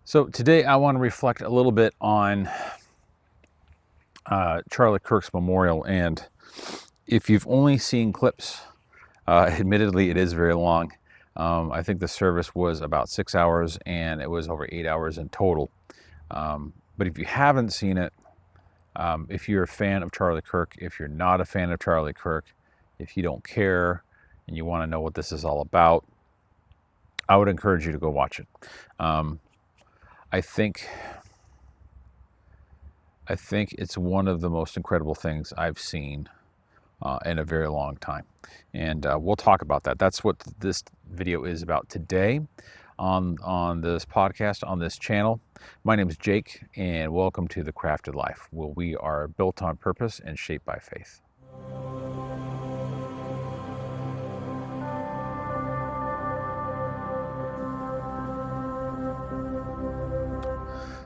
So today I want to reflect a little bit on Charle Kirks memorial, and if you've only seen clips, admittedly it is very long. I think the service was about 6 hours and it was over 8 hours in total. But if you haven't seen it, if you're a fan of Charle Kirk, if you're not a fan of Charle Kirk, if you don't care and you want to know what this is all about, I would encourage you to go watch it. I think it's one of the most incredible things I've seen in a very long time. And we'll talk about that. That's what this video is about today on this podcast, on this channel. My name is Jake, and welcome to The Crafted Life, where we are built on purpose and shaped by faith.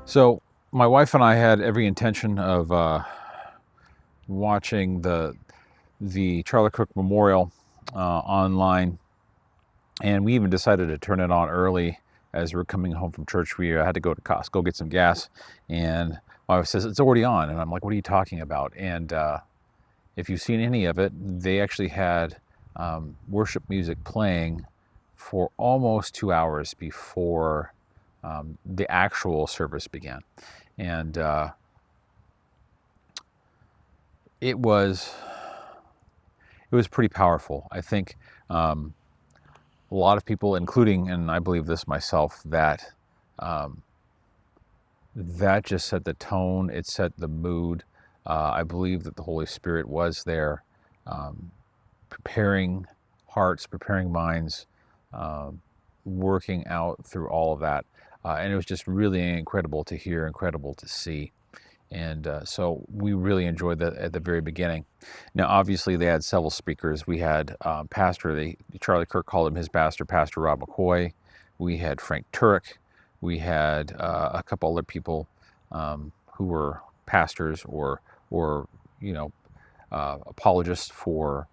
So my wife and I had every intention of watching the Charle Kirk Memorial online, and we even decided to turn it on early as we were coming home from church. We had to go to Costco, get some gas, and my wife says, "It's already on." And I'm like, "What are you talking about?" And if you've seen any of it, they actually had worship music playing for almost 2 hours before the actual service began. And it was pretty powerful. I think a lot of people, including, and I believe this myself, that that just set the tone. It set the mood. I believe that the Holy Spirit was there, preparing hearts, preparing minds, working out through all of that. And it was just really incredible to hear, incredible to see. And so we really enjoyed that at the very beginning. Now, obviously, they had several speakers. We had Charle Kirk called him his pastor, Pastor Rob McCoy. We had Frank Turek. We had a couple other people who were pastors or apologists for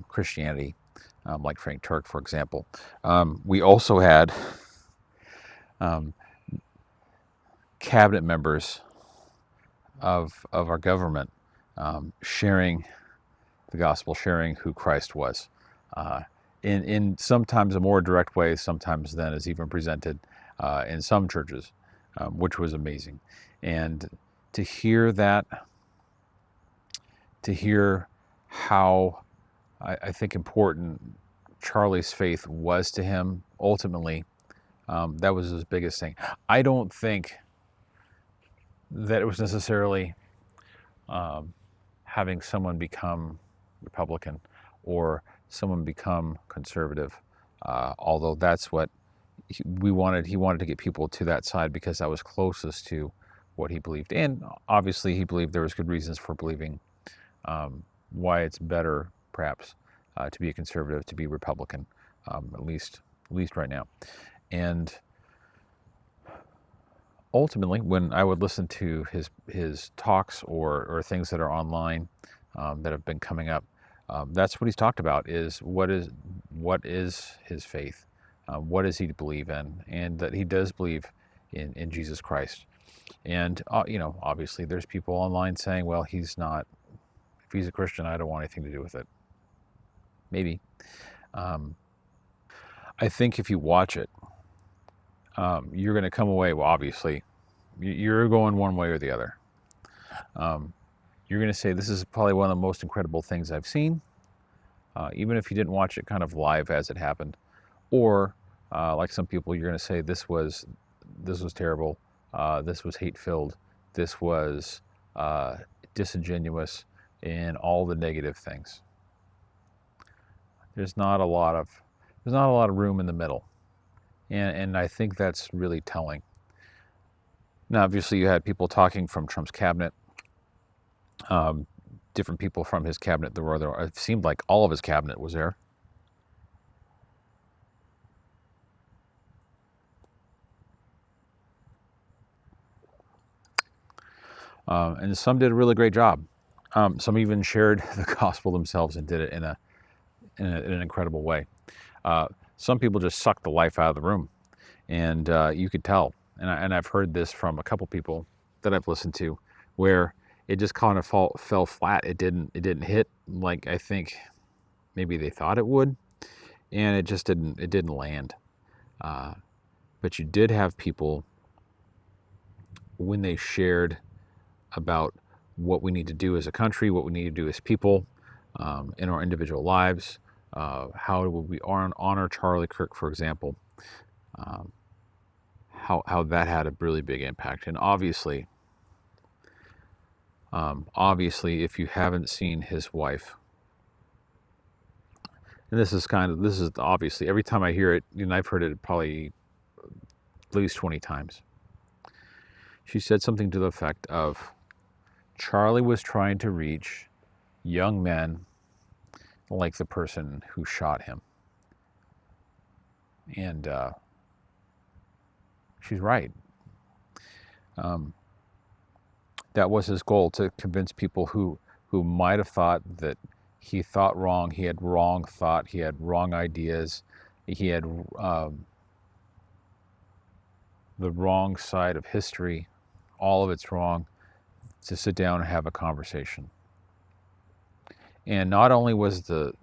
Christianity, like Frank Turek, for example. We also had cabinet members of our government sharing the gospel, sharing who Christ was, in sometimes a more direct way, sometimes than is even presented in some churches, which was amazing. And to hear that, to hear how I think important Charlie's faith was to him, ultimately, that was his biggest thing. I don't think that it was necessarily having someone become Republican or someone become conservative, although that's what he wanted to get people to that side because that was closest to what he believed. And obviously he believed there was good reasons for believing why it's better, perhaps, to be a conservative, to be Republican, at least right now. And ultimately, when I would listen to his talks or things that are online that have been coming up, that's what he's talked about: is what is his faith, what does he believe in, and that he does believe in Jesus Christ. And obviously, there's people online saying, "Well, he's not. If he's a Christian, I don't want anything to do with it." Maybe. I think if you watch it, you're going to come away, well, obviously, you're going one way or the other. You're going to say, this is probably one of the most incredible things I've seen, even if you didn't watch it kind of live as it happened. Or, like some people, you're going to say, this was terrible, this was hate-filled, this was disingenuous, and all the negative things. There's not a lot of room in the middle. And I think that's really telling. Now, obviously, you had people talking from Trump's cabinet, different people from his cabinet. It seemed like all of his cabinet was there. And some did a really great job. Some even shared the gospel themselves and did it in an incredible way. Some people just sucked the life out of the room, and you could tell. and I've heard this from a couple people that I've listened to, where it just kind of fell flat. It didn't hit like I think maybe they thought it would, and it just didn't land. But you did have people, when they shared about what we need to do as a country, what we need to do as people, in our individual lives, how would we honor Charlie Kirk, for example, how that had a really big impact. And obviously, if you haven't seen his wife, and this is obviously, every time I hear it, I've heard it probably at least 20 times. She said something to the effect of, Charlie was trying to reach young men like the person who shot him. And she's right. That was his goal, to convince people who might have thought that he thought wrong, he had wrong thought, he had wrong ideas, he had the wrong side of history, all of it's wrong, to sit down and have a conversation. And not only was the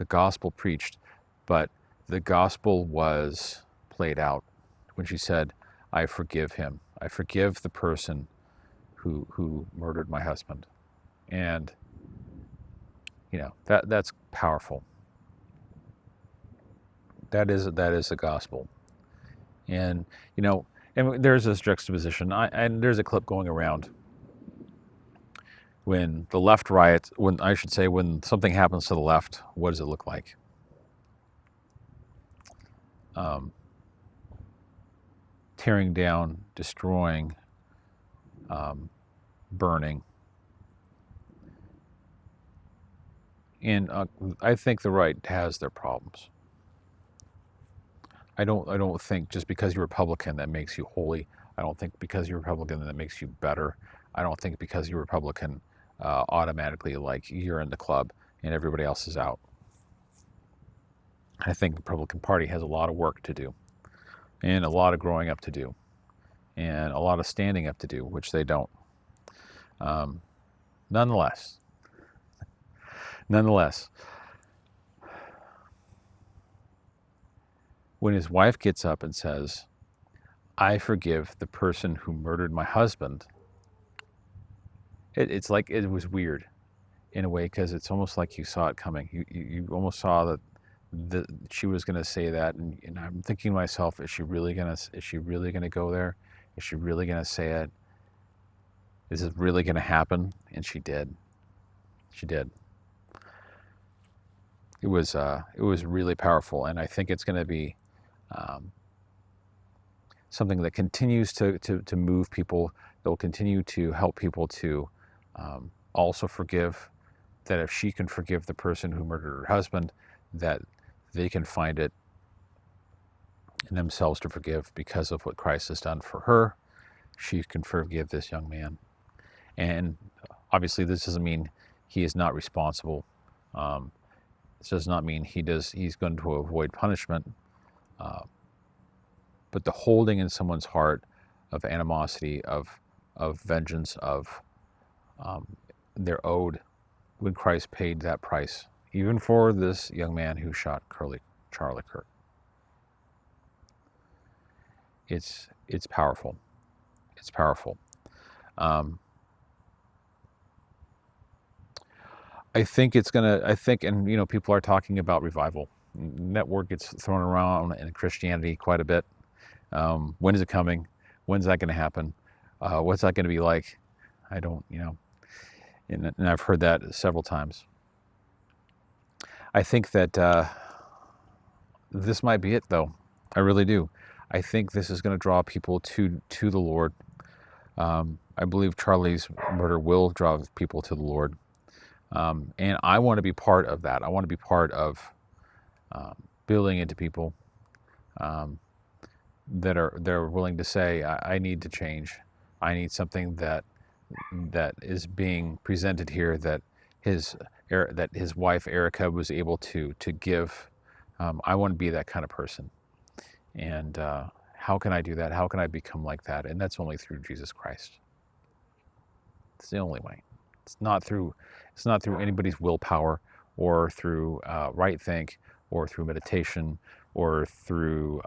gospel preached, but the gospel was played out when she said, I forgive him. I forgive the person who murdered my husband. And that's powerful. That is the gospel. And and there's this juxtaposition. And there's a clip going around when the left riots, when something happens to the left, what does it look like? Tearing down, destroying, burning. And I think the right has their problems. I don't think just because you're Republican that makes you holy. I don't think because you're Republican that makes you better. I don't think because you're Republican automatically like you're in the club and everybody else is out. I think the Republican Party has a lot of work to do, and a lot of growing up to do, and a lot of standing up to do, which they don't. Nonetheless, when his wife gets up and says, I forgive the person who murdered my husband, it's like, it was weird in a way, because it's almost like you saw it coming. You almost saw that she was going to say that, and I'm thinking to myself, is she really going to go there? Is she really going to say it? Is it really going to happen? And she did. It was really powerful, and I think it's going to be something that continues to move people, that will continue to help people to also forgive, that if she can forgive the person who murdered her husband, that they can find it in themselves to forgive because of what Christ has done for her. She can forgive this young man. And obviously this doesn't mean he is not responsible. This does not mean he's going to avoid punishment. But the holding in someone's heart of animosity, of vengeance, of they're owed, when Christ paid that price, even for this young man who shot Charle Kirk. It's powerful. It's powerful. I think, and people are talking about revival. That word gets thrown around in Christianity quite a bit. When is it coming? When's that going to happen? What's that going to be like? I don't, and I've heard that several times. I think that this might be it, though. I really do. I think this is going to draw people to the Lord. I believe Charlie's murder will draw people to the Lord. And I want to be part of that. I want to be part of building into people that are willing to say, I need to change. I need something that is being presented here, that his wife Erica was able to give. I want to be that kind of person, and How can I do that? How can I become like that? And that's only through Jesus Christ. It's the only way. It's not through anybody's willpower, or through right think, or through meditation, or through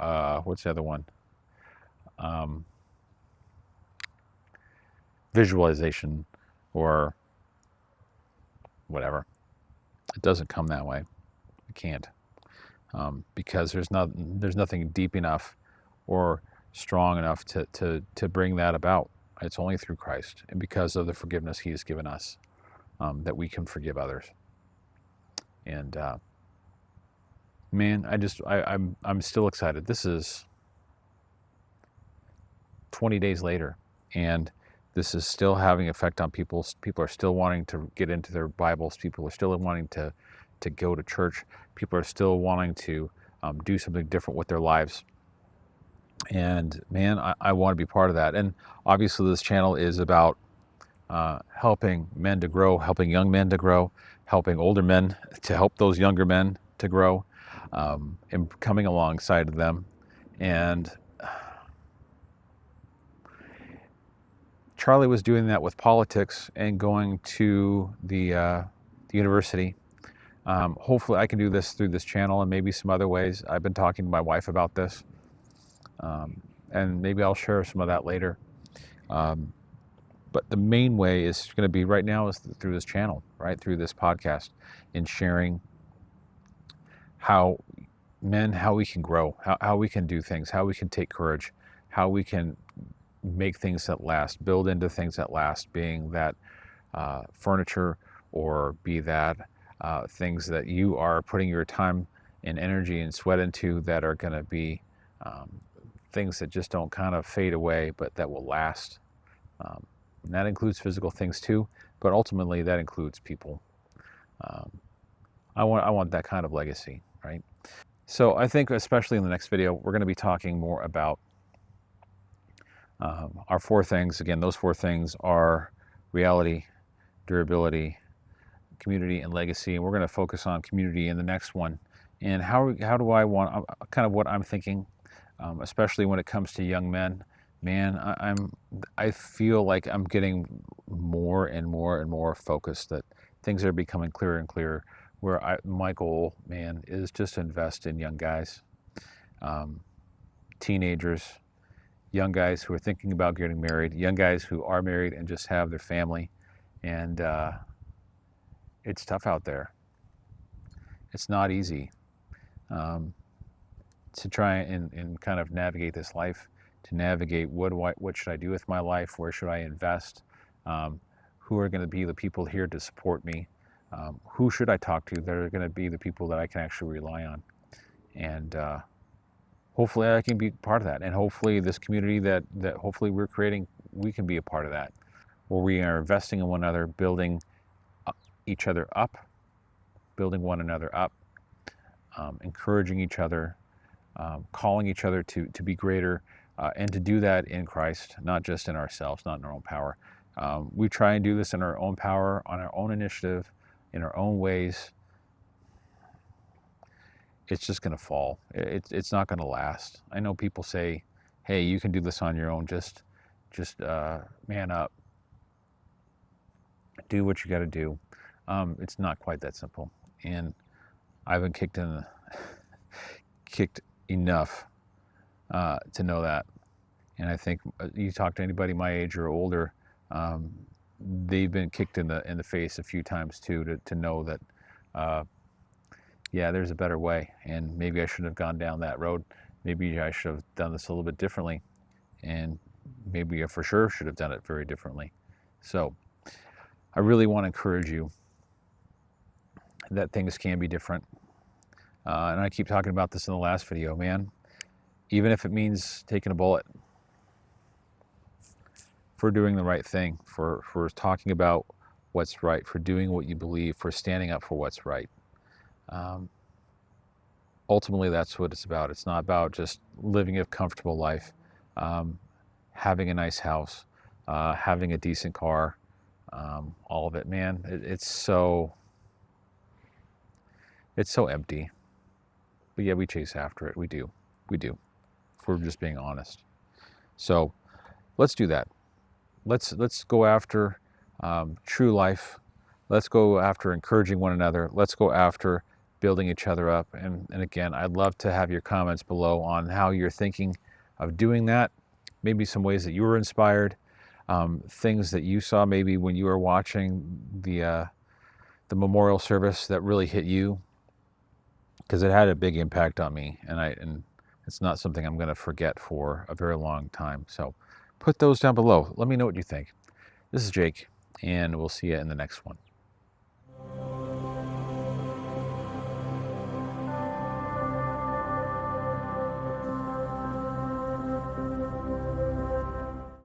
what's the other one? Um, Visualization, or whatever. It doesn't come that way. It can't, because there's nothing deep enough or strong enough to bring that about. It's only through Christ, and because of the forgiveness He has given us, that we can forgive others. And man, I'm still excited. This is 20 days later, and this is still having effect on people. People are still wanting to get into their Bibles. People are still wanting to go to church. People are still wanting to do something different with their lives. And man, I want to be part of that. And obviously this channel is about helping men to grow, helping young men to grow, helping older men to help those younger men to grow, and coming alongside of them. And Charlie was doing that with politics and going to the university. Hopefully I can do this through this channel and maybe some other ways. I've been talking to my wife about this, and maybe I'll share some of that later. But the main way is going to be right now is through this channel, right? Through this podcast, and sharing how we can grow, how we can do things, how we can take courage, how we can make things that last, build into things that last, being that furniture, or be that things that you are putting your time and energy and sweat into, that are going to be things that just don't kind of fade away, but that will last. And that includes physical things too, but ultimately that includes people. I want that kind of legacy, right? So I think, especially in the next video, we're going to be talking more about our 4 things. Again, those 4 things are reality, durability, community, and legacy. And we're going to focus on community in the next one. And how do I want, kind of what I'm thinking, especially when it comes to young men. Man, I feel like I'm getting more and more and more focused, that things are becoming clearer and clearer, where my goal, man, is just to invest in young guys, teenagers, young guys who are thinking about getting married, young guys who are married and just have their family. And it's tough out there. It's not easy to try and kind of navigate this life, to navigate what should I do with my life, where should I invest, who are going to be the people here to support me, who should I talk to that are going to be the people that I can actually rely on. And hopefully I can be part of that, and hopefully this community that hopefully we're creating, we can be a part of that, where we are investing in one another, building each other up, building one another up, encouraging each other, calling each other to be greater, and to do that in Christ, not just in ourselves, not in our own power. We try and do this in our own power, on our own initiative, in our own ways. It's just going to fall. It's not going to last. I know people say, hey, you can do this on your own. Just man up. Do what you got to do. It's not quite that simple. And I've been kicked enough to know that. And I think you talk to anybody my age or older, they've been kicked in the face a few times too, to know that yeah, there's a better way, and maybe I shouldn't have gone down that road. Maybe I should have done this a little bit differently, and maybe I for sure should have done it very differently. So I really want to encourage you that things can be different. And I keep talking about this in the last video, man. Even if it means taking a bullet, for doing the right thing, for talking about what's right, for doing what you believe, for standing up for what's right. Ultimately, that's what it's about. It's not about just living a comfortable life, having a nice house, having a decent car, all of it, man. It's so empty. But yeah, we chase after it. We do. we're just being honest. So let's do that. Let's go after true life. Let's go after encouraging one another. Let's go after building each other up. And again, I'd love to have your comments below on how you're thinking of doing that. Maybe some ways that you were inspired, things that you saw maybe when you were watching the memorial service that really hit you, because it had a big impact on me, and it's not something I'm going to forget for a very long time. So put those down below. Let me know what you think. This is Jake, and we'll see you in the next one.